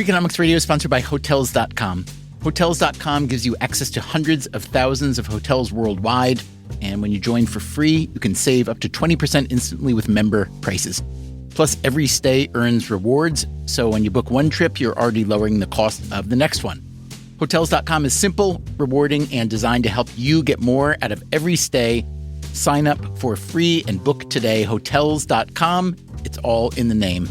Freakonomics Radio is sponsored by Hotels.com. Hotels.com gives you access to hundreds of thousands of hotels worldwide. And when you join for free, you can save up to 20% instantly with member prices. Plus, every stay earns rewards. So when you book one trip, you're already lowering the cost of the next one. Hotels.com is simple, rewarding, and designed to help you get more out of every stay. Sign up for free and book today. Hotels.com. It's all in the name.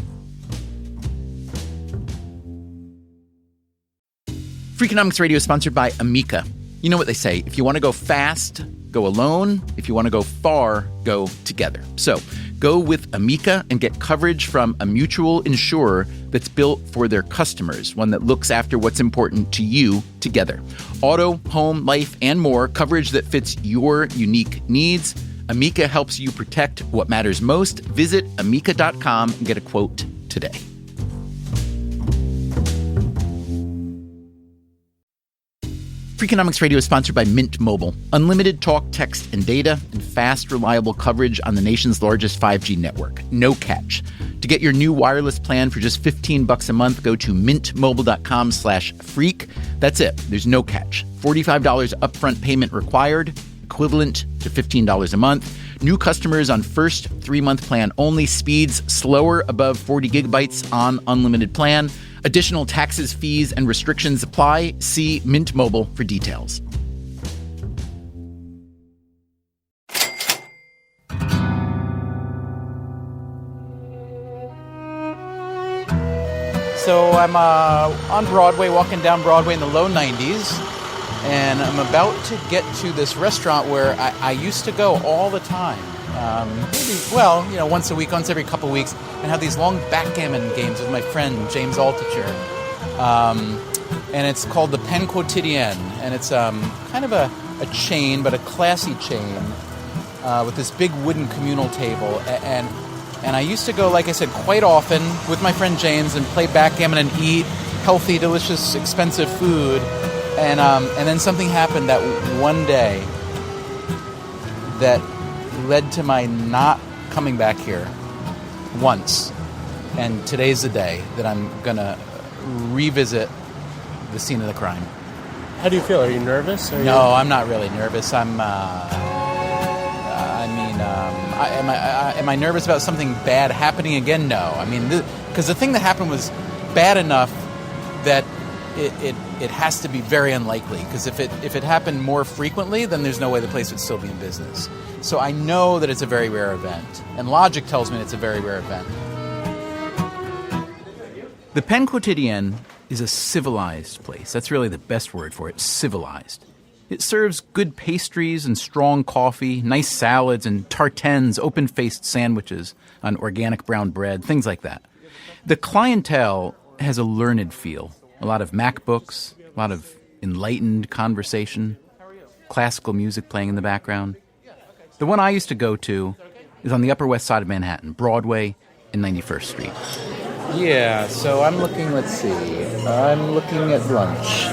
Freakonomics Radio is sponsored by Amica. You know what they say, if you want to go fast, go alone. If you want to go far, go together. So go with Amica and get coverage from a mutual insurer that's built for their customers, one that looks after what's important to you together. Auto, home, life, and more, coverage that fits your unique needs. Amica helps you protect what matters most. Visit amica.com and get a quote today. Freakonomics Radio is sponsored by Mint Mobile. Unlimited talk, text, and data, and fast, reliable coverage on the nation's largest 5G network. No catch. To get your new wireless plan for just $15 a month, go to mintmobile.com/freak. That's it. There's no catch. $45 upfront payment required, equivalent to $15 a month. New customers on first 3-month plan only. Speeds slower above 40 gigabytes on unlimited plan. Additional taxes, fees, and restrictions apply. See Mint Mobile for details. So I'm on Broadway, walking down Broadway in the low 90s, and I'm about to get to this restaurant where I used to go all the time. Once a week, once every couple weeks, and have these long backgammon games with my friend James Altucher. And it's called the Pen Quotidien, and it's kind of a chain, but a classy chain, with this big wooden communal table. And I used to go, like I said, quite often with my friend James and play backgammon and eat healthy, delicious, expensive food. And then something happened that one day that led to my not coming back here once. And today's the day that I'm going to revisit the scene of the crime. How do you feel? Are you nervous? No, I'm not really nervous. Am I nervous about something bad happening again? No. I mean, because the thing that happened was bad enough that it has to be very unlikely. Because if it happened more frequently, then there's no way the place would still be in business. So I know that it's a very rare event, and logic tells me it's a very rare event. The Pen Quotidien is a civilized place. That's really the best word for it, civilized. It serves good pastries and strong coffee, nice salads and tartines, open-faced sandwiches on organic brown bread, things like that. The clientele has a learned feel. A lot of MacBooks, a lot of enlightened conversation, classical music playing in the background. The one I used to go to is on the Upper West Side of Manhattan, Broadway and 91st Street. Yeah, so I'm looking at lunch.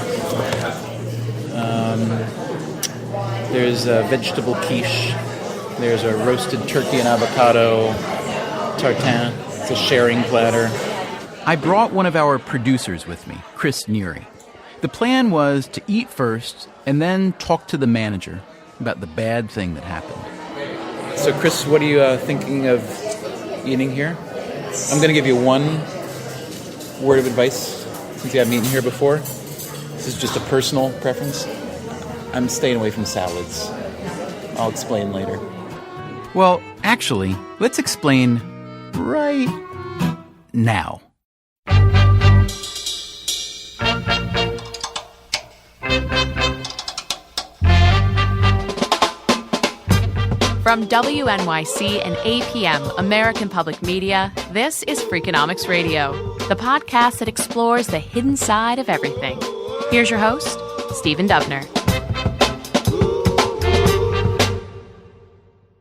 There's a vegetable quiche. There's a roasted turkey and avocado tartine. It's a sharing platter. I brought one of our producers with me, Chris Neary. The plan was to eat first and then talk to the manager about the bad thing that happened. So, Chris, what are you thinking of eating here? I'm going to give you one word of advice since you haven't eaten here before. This is just a personal preference. I'm staying away from salads. I'll explain later. Well, actually, let's explain right now. From WNYC and APM, American Public Media, this is Freakonomics Radio, the podcast that explores the hidden side of everything. Here's your host, Stephen Dubner.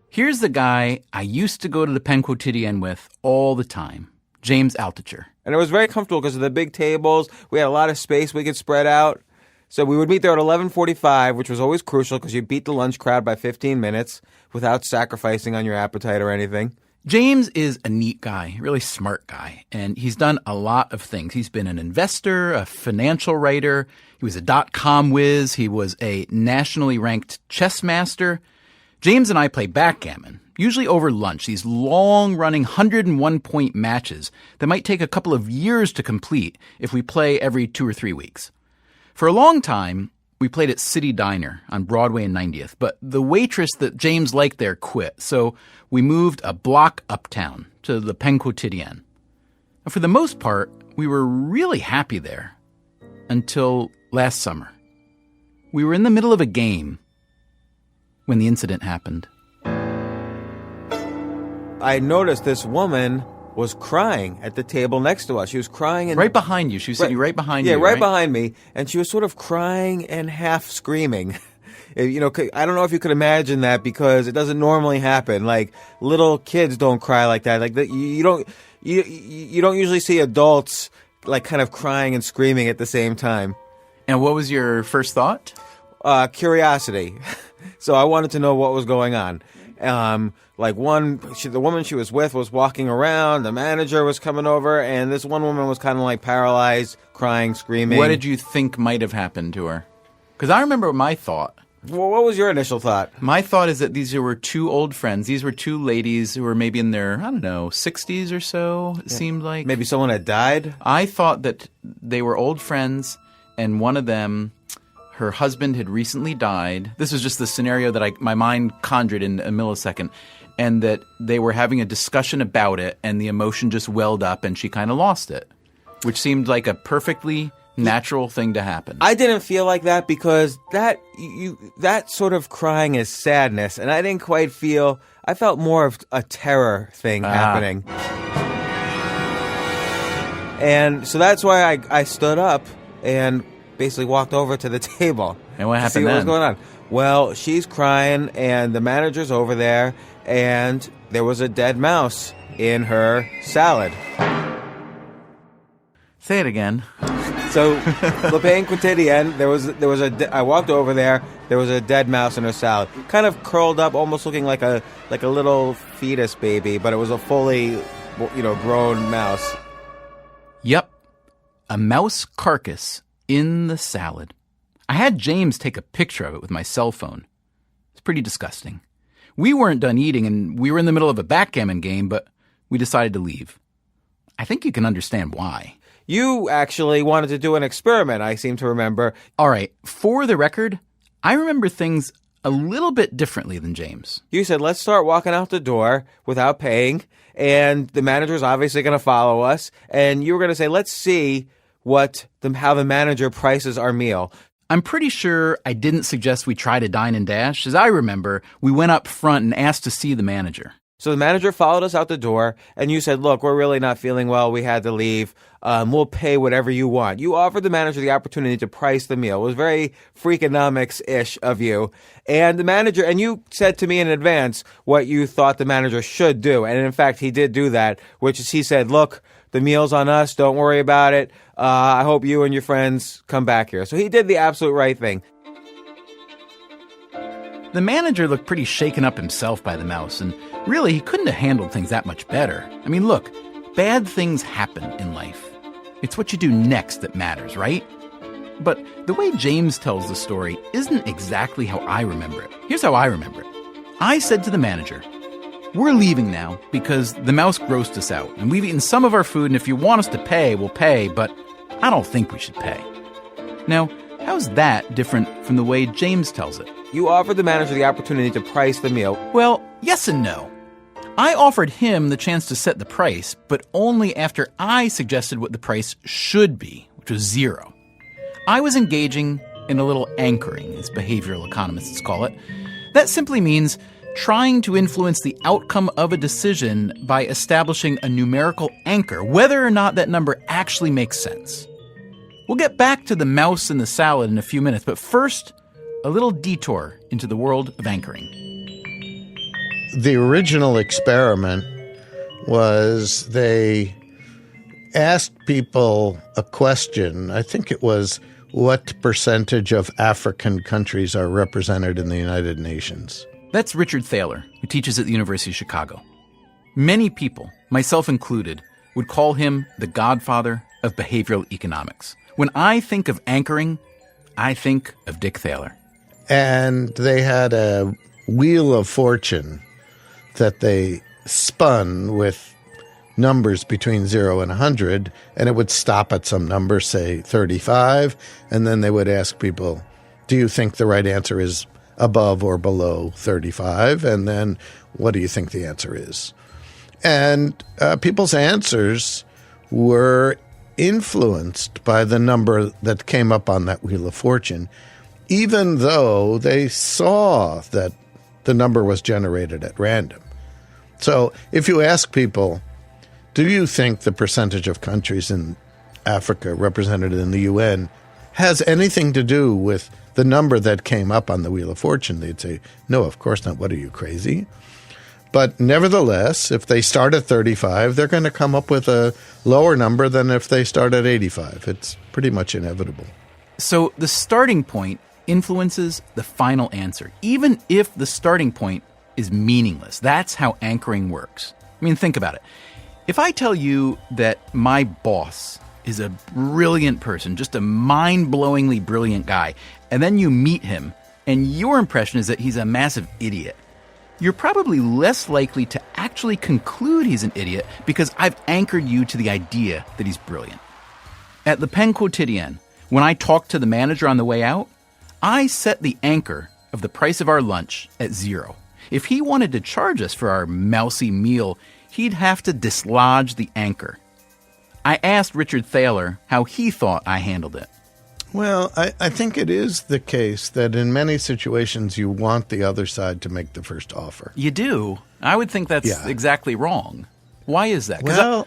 Here's the guy I used to go to the Pen Quotidien with all the time, James Altucher. And it was very comfortable because of the big tables. We had a lot of space we could spread out. So we would meet there at 11:45, which was always crucial because you beat the lunch crowd by 15 minutes without sacrificing on your appetite or anything. James is a neat guy, a really smart guy, and he's done a lot of things. He's been an investor, a financial writer, he was a .com whiz, he was a nationally ranked chess master. James and I play backgammon, usually over lunch, these long-running 101-point matches that might take a couple of years to complete if we play every 2 or 3 weeks. For a long time, we played at City Diner on Broadway and 90th, but the waitress that James liked there quit, so we moved a block uptown to the Pain Quotidien. And for the most part, we were really happy there until last summer. We were in the middle of a game when the incident happened. I noticed this woman was crying at the table next to us. She was crying and Right behind you. She was sitting right behind you. Yeah, right behind me. And she was sort of crying and half screaming. You know, I don't know if you could imagine that because it doesn't normally happen. Like, little kids don't cry like that. Like, you don't usually see adults like kind of crying and screaming at the same time. And what was your first thought? Curiosity. So I wanted to know what was going on. The woman she was with was walking around, the manager was coming over, and this one woman was kind of like paralyzed, crying, screaming. What did you think might have happened to her? Because I remember my thought. Well, what was your initial thought? My thought is that these were two old friends. These were two ladies who were maybe in their, 60s or so, it seemed like. Maybe someone had died? I thought that they were old friends, and one of them, her husband had recently died. This was just the scenario that my mind conjured in a millisecond. And that they were having a discussion about it, and the emotion just welled up, and she kind of lost it, which seemed like a perfectly natural thing to happen. I didn't feel like that because that sort of crying is sadness, and I didn't quite feel. I felt more of a terror thing happening, and so that's why I stood up and basically walked over to the table. And what happened to see what then? was going on. Well, she's crying, and the manager's over there, and there was a dead mouse in her salad. Say it again. So, Le Pain Quotidien, I walked over there, there was a dead mouse in her salad. Kind of curled up, almost looking like a little fetus baby, but it was a fully, grown mouse. Yep. A mouse carcass in the salad. I had James take a picture of it with my cell phone. It's pretty disgusting. We weren't done eating, and we were in the middle of a backgammon game, but we decided to leave. I think you can understand why. You actually wanted to do an experiment, I seem to remember. All right, for the record, I remember things a little bit differently than James. You said, let's start walking out the door without paying, and the manager's obviously going to follow us, and you were going to say, let's see how the manager prices our meal. I'm pretty sure I didn't suggest we try to dine and dash. As I remember, we went up front and asked to see the manager. So the manager followed us out the door, and you said, look, we're really not feeling well. We had to leave. We'll pay whatever you want. You offered the manager the opportunity to price the meal. It was very Freakonomics-ish of you. And the manager, and you said to me in advance what you thought the manager should do. And in fact, he did do that, which is he said, look, the meal's on us. Don't worry about it. I hope you and your friends come back here. So he did the absolute right thing. The manager looked pretty shaken up himself by the mouse, and really, he couldn't have handled things that much better. I mean, look, bad things happen in life. It's what you do next that matters, right? But the way James tells the story isn't exactly how I remember it. Here's how I remember it. I said to the manager, we're leaving now because the mouse grossed us out, and we've eaten some of our food, and if you want us to pay, we'll pay, but I don't think we should pay. Now, how's that different from the way James tells it? You offered the manager the opportunity to price the meal. Well, yes and no. I offered him the chance to set the price, but only after I suggested what the price should be, which was $0. I was engaging in a little anchoring, as behavioral economists call it. That simply means trying to influence the outcome of a decision by establishing a numerical anchor, whether or not that number actually makes sense. We'll get back to the mouse and the salad in a few minutes, but first, a little detour into the world of anchoring. The original experiment was they asked people a question. I think it was, what percentage of African countries are represented in the United Nations? That's Richard Thaler, who teaches at the University of Chicago. Many people, myself included, would call him the godfather of behavioral economics. When I think of anchoring, I think of Dick Thaler. And they had a wheel of fortune that they spun with numbers between 0 and 100, and it would stop at some number, say 35, and then they would ask people, do you think the right answer is above or below 35? And then, what do you think the answer is? And people's answers were influenced by the number that came up on that wheel of fortune, even though they saw that the number was generated at random. So if you ask people, do you think the percentage of countries in Africa represented in the UN has anything to do with the number that came up on the Wheel of Fortune? They'd say, no, of course not. What are you, crazy? But nevertheless, if they start at 35, they're going to come up with a lower number than if they start at 85. It's pretty much inevitable. So the starting point influences the final answer, even if the starting point is meaningless. That's how anchoring works. I mean, think about it. If I tell you that my boss is a brilliant person, just a mind-blowingly brilliant guy, and then you meet him, and your impression is that he's a massive idiot, you're probably less likely to actually conclude he's an idiot because I've anchored you to the idea that he's brilliant. At Le Pen Quotidien, when I talked to the manager on the way out, I set the anchor of the price of our lunch at 0. If he wanted to charge us for our mousy meal, he'd have to dislodge the anchor. I asked Richard Thaler how he thought I handled it. Well, I think it is the case that in many situations you want the other side to make the first offer. You do? I would think that's exactly wrong. Why is that? Well,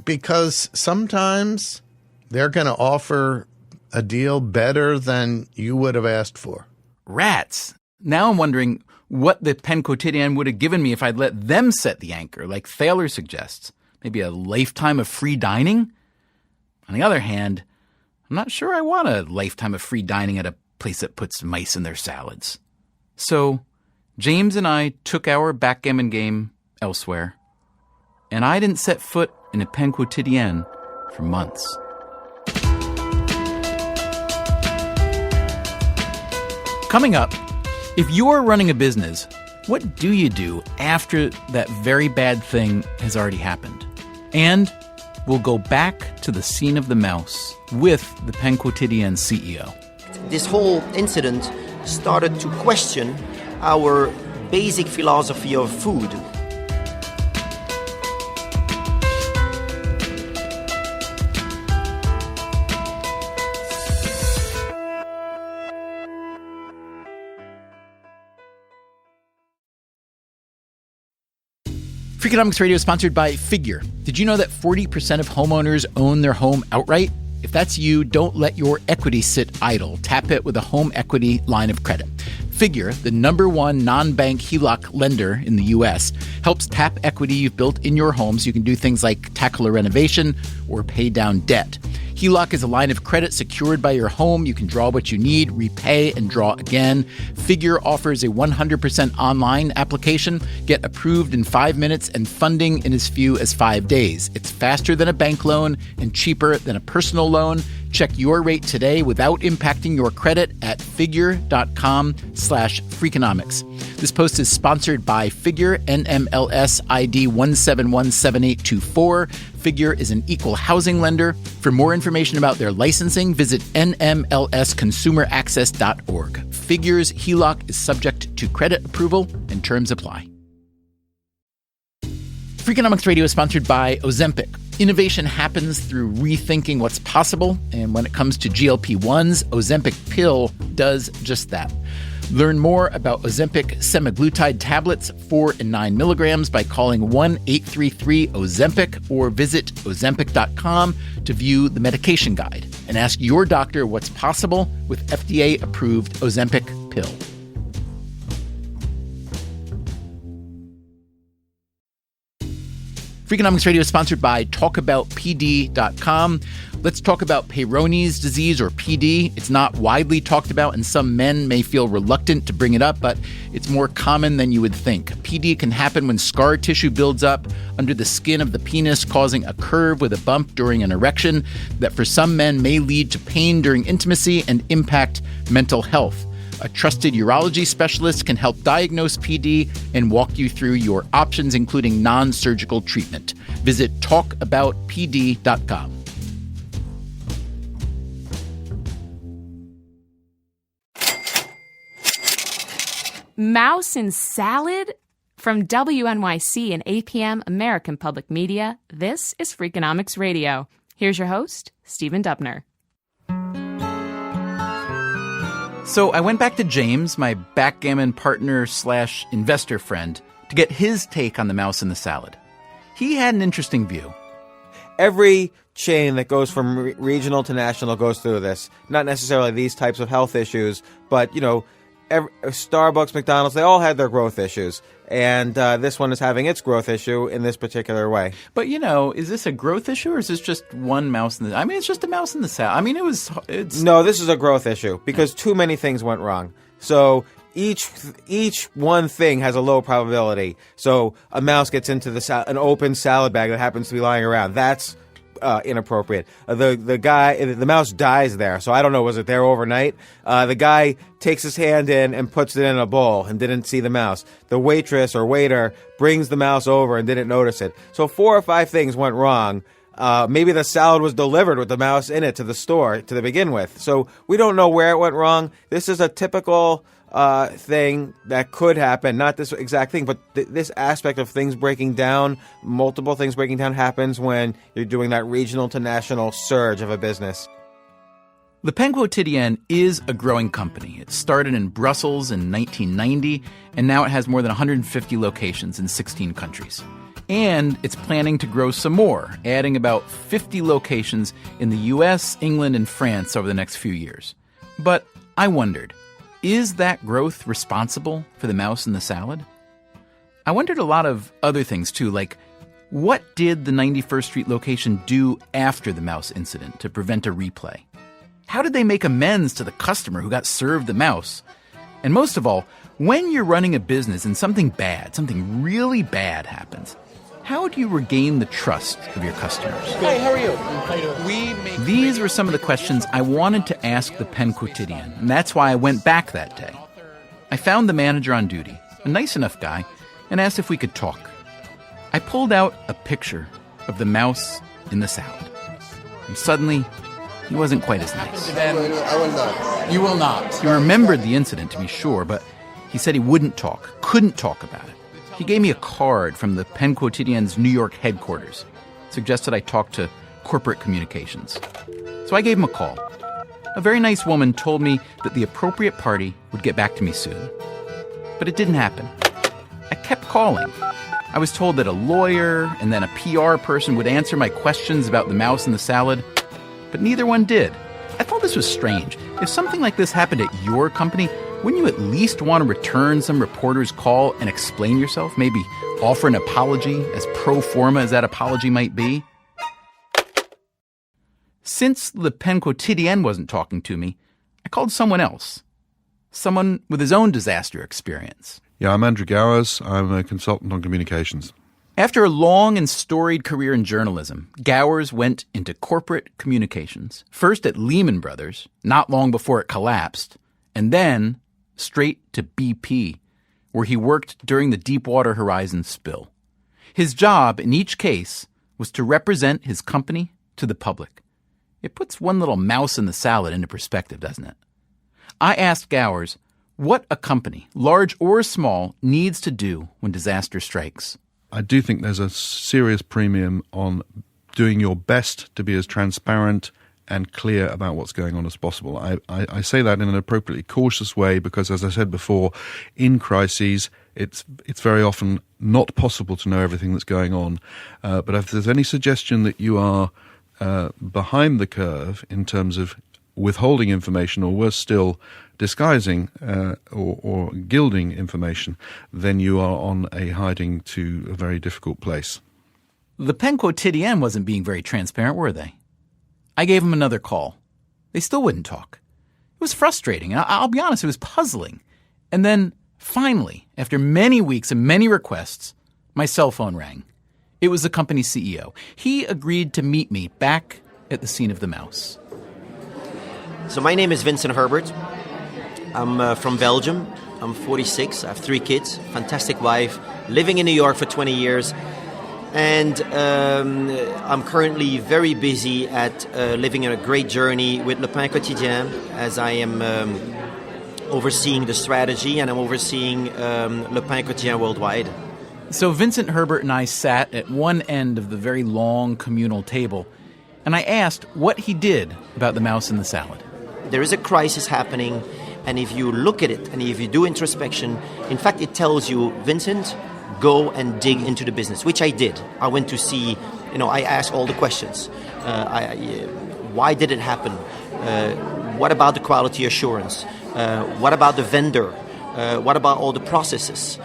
because sometimes they're going to offer a deal better than you would have asked for. Rats. Now I'm wondering what the Pen Quotidien would have given me if I'd let them set the anchor, like Thaler suggests. Maybe a lifetime of free dining? On the other hand, I'm not sure I want a lifetime of free dining at a place that puts mice in their salads. So James and I took our backgammon game elsewhere, and I didn't set foot in a Pen Quotidien for months. Coming up, if you're running a business, what do you do after that very bad thing has already happened? And we'll go back to the scene of the mouse with the Pen Quotidien CEO. This whole incident started to question our basic philosophy of food. Freakonomics Radio is sponsored by Figure. Did you know that 40% of homeowners own their home outright? If that's you, don't let your equity sit idle. Tap it with a home equity line of credit. Figure, the #1 non-bank HELOC lender in the U.S., helps tap equity you've built in your home so you can do things like tackle a renovation or pay down debt. HELOC is a line of credit secured by your home. You can draw what you need, repay, and draw again. Figure offers a 100% online application. Get approved in 5 minutes and funding in as few as 5 days. It's faster than a bank loan and cheaper than a personal loan. Check your rate today without impacting your credit at figure.com/Freakonomics. This post is sponsored by Figure, NMLS ID 1717824. Figure is an equal housing lender. For more information about their licensing, visit nmlsconsumeraccess.org. Figure's HELOC is subject to credit approval and terms apply. Freakonomics Radio is sponsored by Ozempic. Innovation happens through rethinking what's possible, and when it comes to GLP-1s, Ozempic pill does just that. Learn more about Ozempic semaglutide tablets, 4 and 9 milligrams, by calling 1-833-OZEMPIC or visit Ozempic.com to view the medication guide and ask your doctor what's possible with FDA-approved Ozempic pill. Freakonomics Radio is sponsored by TalkAboutPD.com. Let's talk about Peyronie's disease, or PD. It's not widely talked about, and some men may feel reluctant to bring it up, but it's more common than you would think. PD can happen when scar tissue builds up under the skin of the penis, causing a curve with a bump during an erection that for some men may lead to pain during intimacy and impact mental health. A trusted urology specialist can help diagnose PD and walk you through your options, including non-surgical treatment. Visit talkaboutpd.com. Mouse in salad? From WNYC and APM American Public Media, this is Freakonomics Radio. Here's your host, Stephen Dubner. So I went back to James, my backgammon partner / investor friend, to get his take on the mouse in the salad. He had an interesting view. Every chain that goes from regional to national goes through this. Not necessarily these types of health issues, but, Starbucks, McDonald's, they all had their growth issues. And this one is having its growth issue in this particular way. But, is this a growth issue, or is this just one mouse in the... I mean, it's just a mouse in the salad. I mean, No, this is a growth issue because too many things went wrong. So each one thing has a low probability. So a mouse gets into an open salad bag that happens to be lying around. That's inappropriate. The mouse dies there, so I don't know, was it there overnight? The guy takes his hand in and puts it in a bowl and didn't see the mouse. The waitress or waiter brings the mouse over and didn't notice it. So 4 or 5 things went wrong. Maybe the salad was delivered with the mouse in it to the store to begin with. So we don't know where it went wrong. This is a typical thing that could happen, not this exact thing, but this aspect of things breaking down, multiple things breaking down, happens when you're doing that regional to national surge of a business. Le Pain Quotidien is a growing company. It started in Brussels in 1990, and now it has more than 150 locations in 16 countries. And it's planning to grow some more, adding about 50 locations in the US, England, and France over the next few years. But I wondered, is that growth responsible for the mouse in the salad? I wondered a lot of other things, too, like what did the 91st Street location do after the mouse incident to prevent a replay? How did they make amends to the customer who got served the mouse? And most of all, when you're running a business and something really bad happens, how do you regain the trust of your customers? Hi, how are you? These were some of the questions I wanted to ask Le Pain Quotidien, and that's why I went back that day. I found the manager on duty, a nice enough guy, and asked if we could talk. I pulled out a picture of the mouse in the salad, and suddenly, he wasn't quite as nice. Then I will not. You will not. He remembered the incident, to be sure, but he said he couldn't talk about it. He gave me a card from the Pain Quotidien's New York headquarters, suggested I talk to corporate communications. So I gave him a call. A very nice woman told me that the appropriate party would get back to me soon. But it didn't happen. I kept calling. I was told that a lawyer and then a PR person would answer my questions about the mouse in the salad, but neither one did. I thought this was strange. If something like this happened at your company, wouldn't you at least want to return some reporter's call and explain yourself? Maybe offer an apology, as pro forma as that apology might be? Since Le Pain Quotidien wasn't talking to me, I called someone else. Someone with his own disaster experience. Yeah, I'm Andrew Gowers. I'm a consultant on communications. After a long and storied career in journalism, Gowers went into corporate communications, first at Lehman Brothers, not long before it collapsed, and then straight to BP, where he worked during the Deepwater Horizon spill. His job in each case was to represent his company to the public. It puts one little mouse in the salad into perspective, doesn't it? I asked Gowers what a company, large or small, needs to do when disaster strikes. I do think there's a serious premium on doing your best to be as transparent and clear about what's going on as possible. I say that in an appropriately cautious way because, as I said before, in crises, it's very often not possible to know everything that's going on. But if there's any suggestion that you are behind the curve in terms of withholding information, or worse still, disguising or gilding information, then you are on a hiding to a very difficult place. Le Pain Quotidien wasn't being very transparent, were they? I gave them another call. They still wouldn't talk. It was frustrating. I'll be honest, it was puzzling. And then, finally, after many weeks and many requests, my cell phone rang. It was the company's CEO. He agreed to meet me back at the scene of the mouse. So my name is Vincent Herbert. I'm from Belgium. I'm 46. I have 3 kids, fantastic wife, living in New York for 20 years. And I'm currently very busy at living in a great journey with Le Pain Quotidien, as I am overseeing the strategy and I'm overseeing Le Pain Quotidien worldwide. So Vincent Herbert and I sat at one end of the very long communal table, and I asked what he did about the mouse in the salad. There is a crisis happening, and if you look at it and if you do introspection, in fact it tells you, Vincent, go and dig into the business, which I did. I went to see, I asked all the questions. Why did it happen? What about the quality assurance? What about the vendor? What about all the processes?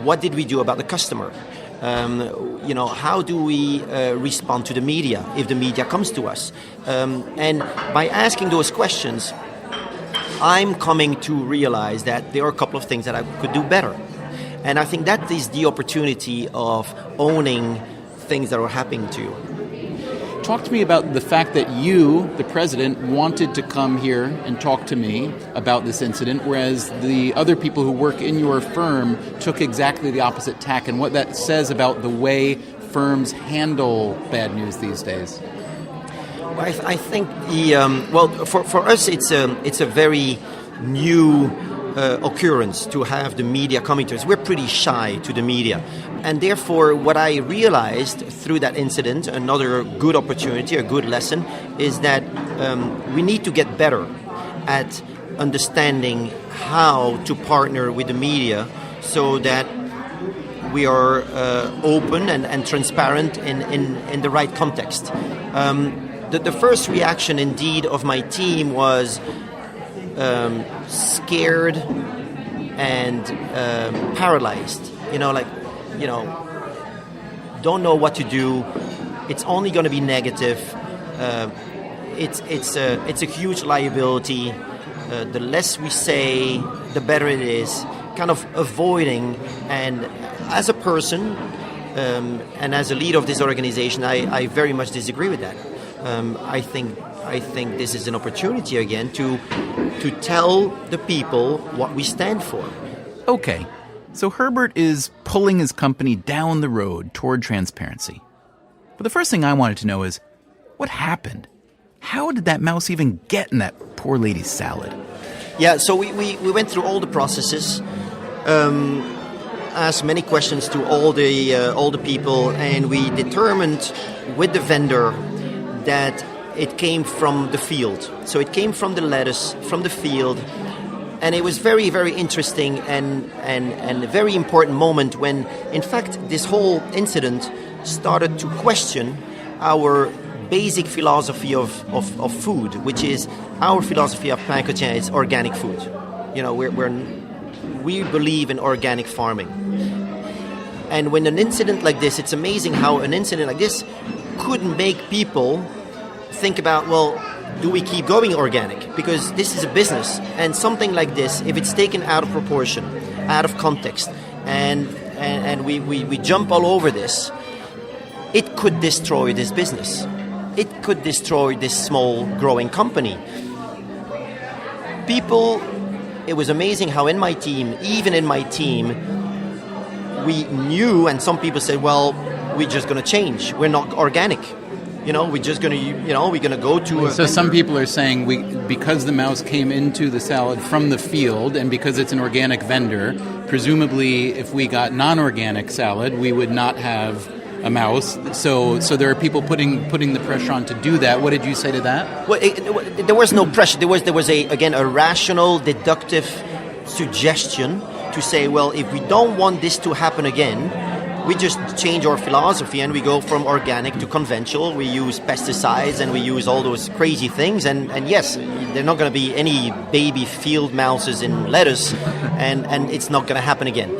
What did we do about the customer? How do we respond to the media if the media comes to us? And by asking those questions, I'm coming to realize that there are a couple of things that I could do better. And I think that is the opportunity of owning things that are happening to you. Talk to me about the fact that you, the president, wanted to come here and talk to me about this incident, whereas the other people who work in your firm took exactly the opposite tack, and what that says about the way firms handle bad news these days. Well, I think for us it's a very new occurrence to have the media coming to us. We're pretty shy to the media. And therefore, what I realized through that incident, another good opportunity, a good lesson, is that we need to get better at understanding how to partner with the media so that we are open and transparent in the right context. The first reaction, indeed, of my team was scared and paralyzed. Don't know what to do. It's only going to be negative. It's a huge liability. The less we say, the better it is. Kind of avoiding. And as a person and as a leader of this organization, I very much disagree with that. I think this is an opportunity again to tell the people what we stand for. Okay, so Herbert is pulling his company down the road toward transparency. But the first thing I wanted to know is, what happened? How did that mouse even get in that poor lady's salad? Yeah, so we went through all the processes, asked many questions to all the people, and we determined with the vendor that it came from the field. So it came from the lettuce, from the field. And it was very, very interesting and a very important moment when, in fact, this whole incident started to question our basic philosophy of food, which is our philosophy of Pain Quotidien is organic food. We believe in organic farming. And when an incident like this, it's amazing how an incident like this could make people think about, well, do we keep going organic? Because this is a business, and something like this, if it's taken out of proportion, out of context, and we jump all over this, it could destroy this business. It could destroy this small growing company. It was amazing how even in my team, we knew, and some people said, well, we're just going to change. We're not organic. We're just going to, we're going to go to... So some people are saying because the mouse came into the salad from the field and because it's an organic vendor, presumably if we got non-organic salad, we would not have a mouse. So there are people putting the pressure on to do that. What did you say to that? Well, there was no pressure. There was a rational, deductive suggestion to say, well, if we don't want this to happen again, we just change our philosophy and we go from organic to conventional. We use pesticides and we use all those crazy things. And yes, there are not going to be any baby field mouses in lettuce, and it's not going to happen again.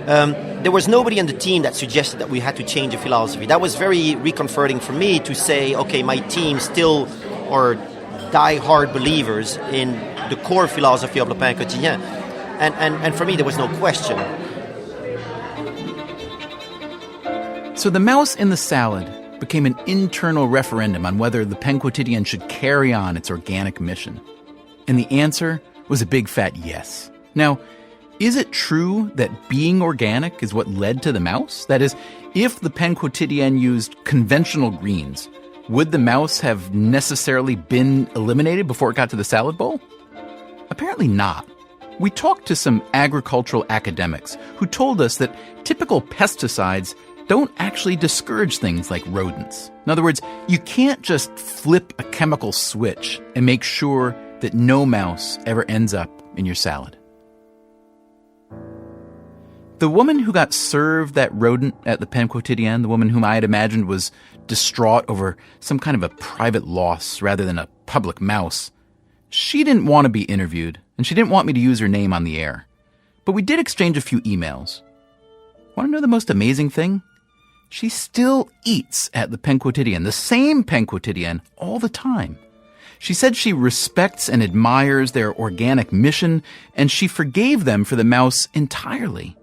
There was nobody on the team that suggested that we had to change the philosophy. That was very reconforting for me to say, okay, my team still are die-hard believers in the core philosophy of Le Pain Quotidien. And for me, there was no question. So the mouse in the salad became an internal referendum on whether Le Pain Quotidien should carry on its organic mission. And the answer was a big fat yes. Now, is it true that being organic is what led to the mouse? That is, if Le Pain Quotidien used conventional greens, would the mouse have necessarily been eliminated before it got to the salad bowl? Apparently not. We talked to some agricultural academics who told us that typical pesticides don't actually discourage things like rodents. In other words, you can't just flip a chemical switch and make sure that no mouse ever ends up in your salad. The woman who got served that rodent at Le Pain Quotidien, the woman whom I had imagined was distraught over some kind of a private loss rather than a public mouse, she didn't want to be interviewed, and she didn't want me to use her name on the air. But we did exchange a few emails. Want to know the most amazing thing? She still eats at Le Pain Quotidien, the same Pain Quotidien, all the time. She said she respects and admires their organic mission, and she forgave them for the mouse entirely.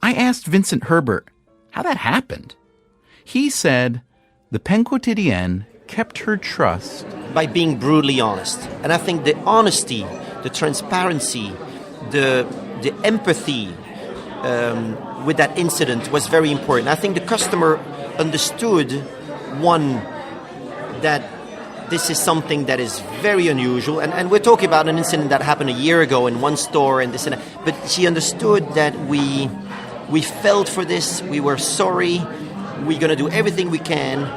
I asked Vincent Herbert how that happened. He said Le Pain Quotidien kept her trust by being brutally honest. And I think the honesty, the transparency, the empathy with that incident was very important. I think the customer understood, one, that this is something that is very unusual, and we're talking about an incident that happened a year ago in one store and this and that, but she understood that we felt for this, we were sorry, we're going to do everything we can,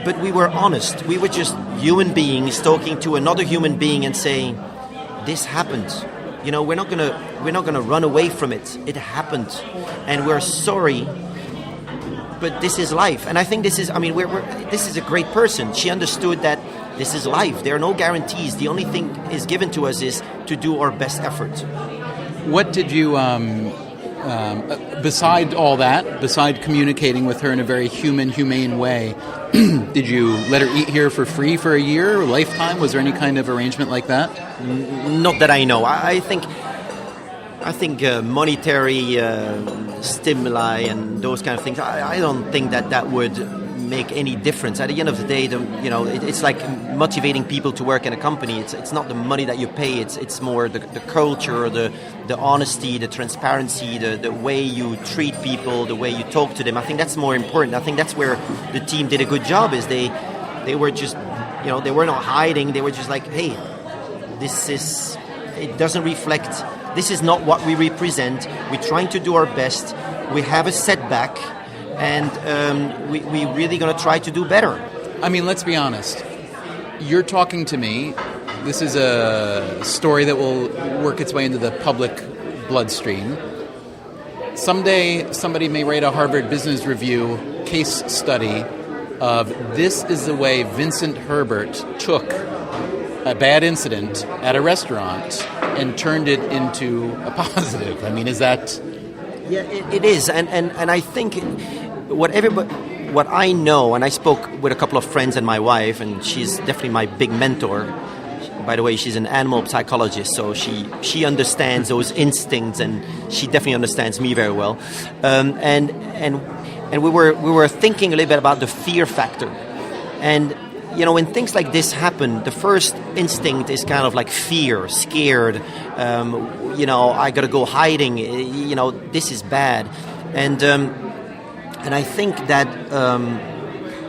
but we were honest. We were just human beings talking to another human being and saying, this happened. You know, we're not gonna run away from it. It happened, and we're sorry. But this is life, and I think this is. I mean, this is a great person. She understood that this is life. There are no guarantees. The only thing is given to us is to do our best effort. What did you, beside all that, beside communicating with her in a very humane way, did you let her eat here for free for a year, or lifetime? Was there any kind of arrangement like that? Not that I know. I think monetary stimuli and those kind of things, I don't think that would make any difference. At the end of the day, it's like motivating people to work in a company. It's not the money that you pay. It's more the culture, the honesty, the transparency, the way you treat people, the way you talk to them. I think that's more important. I think that's where the team did a good job. Is they were just, they were not hiding. They were just like, hey, it doesn't reflect. This is not what we represent. We're trying to do our best. We have a setback. And we really going to try to do better. I mean, let's be honest. You're talking to me. This is a story that will work its way into the public bloodstream. Someday, somebody may write a Harvard Business Review case study of this is the way Vincent Herbert took a bad incident at a restaurant and turned it into a positive. I mean, is that... Yeah, it is. And I think... What I know, and I spoke with a couple of friends and my wife, and she's definitely my big mentor. By the way, she's an animal psychologist, so she understands those instincts, and she definitely understands me very well. And we were thinking a little bit about the fear factor. And when things like this happen, the first instinct is kind of like fear, scared. I got to go hiding. This is bad, and I think that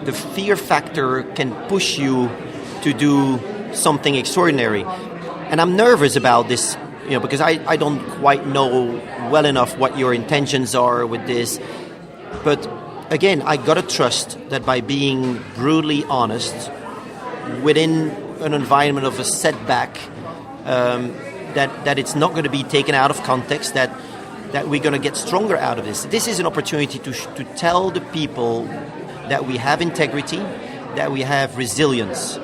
the fear factor can push you to do something extraordinary. And I'm nervous about this, because I don't quite know well enough what your intentions are with this. But again, I gotta trust that by being brutally honest within an environment of a setback, that it's not going to be taken out of context, that we're going to get stronger out of this. This is an opportunity to tell the people that we have integrity, that we have resilience,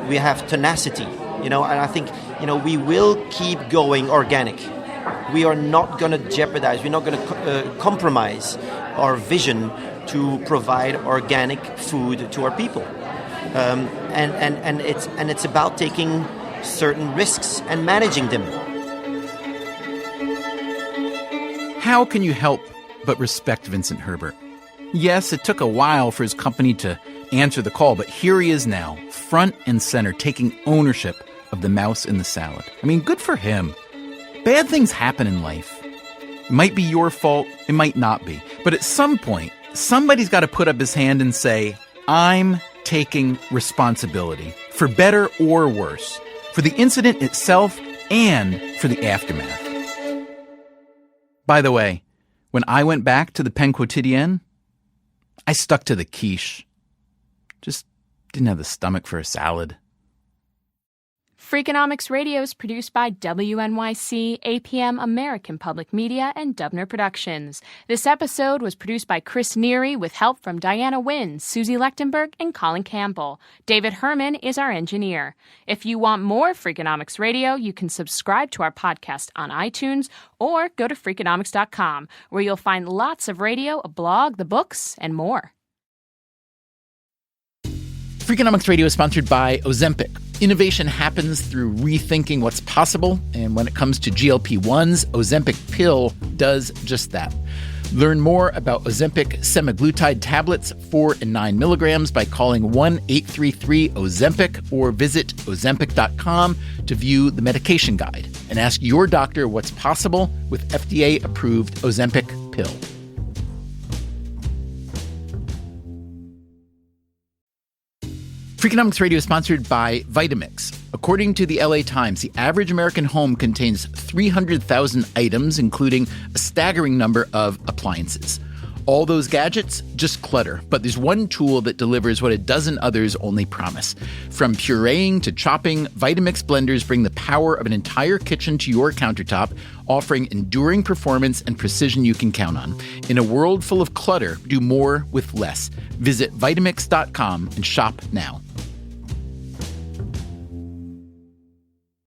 we have tenacity, and I think, we will keep going organic. we are not going to jeopardize, we're not going to compromise our vision to provide organic food to our people. And it's about taking certain risks and managing them. How can you help but respect Vincent Herbert? Yes, it took a while for his company to answer the call, but here he is now, front and center, taking ownership of the mouse in the salad. I mean, good for him. Bad things happen in life. It might be your fault, it might not be. But at some point, somebody's got to put up his hand and say, I'm taking responsibility, for better or worse, for the incident itself and for the aftermath. By the way, when I went back to the Pen Quotidien, I stuck to the quiche. Just didn't have the stomach for a salad. Freakonomics Radio is produced by WNYC, APM, American Public Media, and Dubner Productions. This episode was produced by Chris Neary with help from Diana Wynn, Susie Lechtenberg, and Colin Campbell. David Herman is our engineer. If you want more Freakonomics Radio, you can subscribe to our podcast on iTunes or go to Freakonomics.com, where you'll find lots of radio, a blog, the books, and more. Freakonomics Radio is sponsored by Ozempic. Innovation happens through rethinking what's possible, and when it comes to GLP-1s, Ozempic Pill does just that. Learn more about Ozempic semaglutide tablets, 4 and 9 milligrams, by calling 1-833-OZEMPIC or visit Ozempic.com to view the medication guide and ask your doctor what's possible with FDA-approved Ozempic Pill. Freakonomics Radio is sponsored by Vitamix. According to the LA Times, the average American home contains 300,000 items, including a staggering number of appliances. All those gadgets, just clutter. But there's one tool that delivers what a dozen others only promise. From pureeing to chopping, Vitamix blenders bring the power of an entire kitchen to your countertop, offering enduring performance and precision you can count on. In a world full of clutter, do more with less. Visit Vitamix.com and shop now.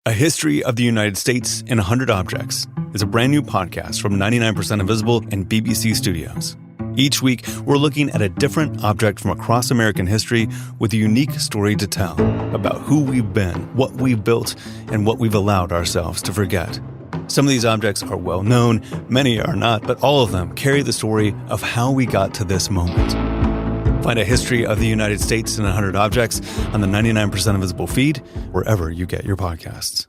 A History of the United States in 100 Objects is a brand new podcast from 99% Invisible and BBC Studios. Each week, we're looking at a different object from across American history with a unique story to tell about who we've been, what we've built, and what we've allowed ourselves to forget. Some of these objects are well known, many are not, but all of them carry the story of how we got to this moment. Find A History of the United States in 100 Objects on the 99% Invisible feed, wherever you get your podcasts.